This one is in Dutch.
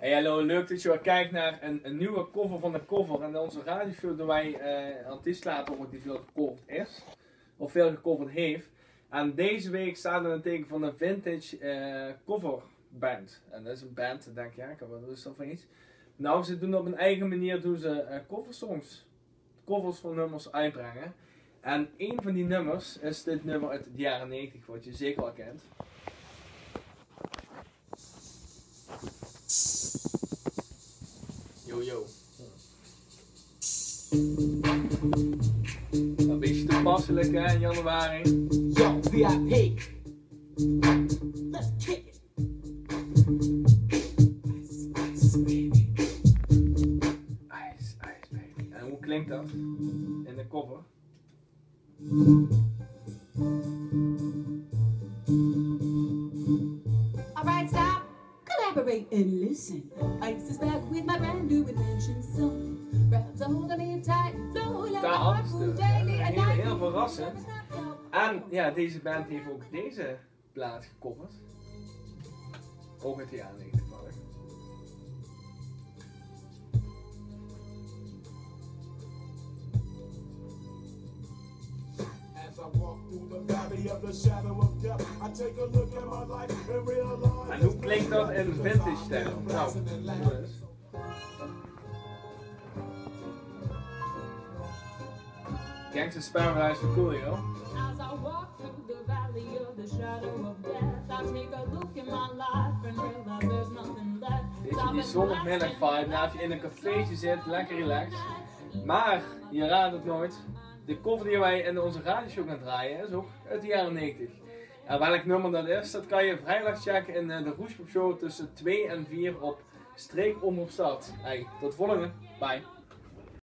Hey hallo, leuk dat je weer kijkt naar een nieuwe cover van de cover. En in onze radioshow doen wij artiesten laten horen die veel gecoverd is. Of veel gecoverd heeft. En deze week staat er een teken van een vintage coverband. En dat is een band, dan denk je, ja, wat is dat van iets? Nou, ze doen op een eigen manier doen ze coversongs. Covers van nummers uitbrengen. En een van die nummers is dit nummer uit de jaren 90, wat je zeker wel kent. Yo yo. Een beetje toepasselijk hè, in januari. Yo, VIP. Let's kick it. Ice, ice, baby. Ice, ice, baby. En hoe klinkt dat in de cover? Alright, stop. Collaborate and listen. Ice is back with my brand new invention. Some grabs a hold of me tight and flow like a harpoon daily and night. Heel verrassend. En ja, deze band heeft ook deze plaat gecoverd. Ook uit de jaren 90 toevallig. En hoe klinkt dat in vintage stijl? Nou, doe eens. Gangsta's Paradise van Coolio. As I walk through the valley of the shadow of death, I take a look in my life and realize there's nothing left. Weet je, die zondagmiddag vibe, nadat je in een cafeetje zit, lekker relaxed. Maar, je raadt het nooit, de cover die wij in onze radioshow gaan draaien is ook uit de jaren 90. En welk nummer dat is, dat kan je vrijdag checken in de Roespop Show tussen 2 en 4 op Streek Omroep Stad. Hey, tot volgende, bye.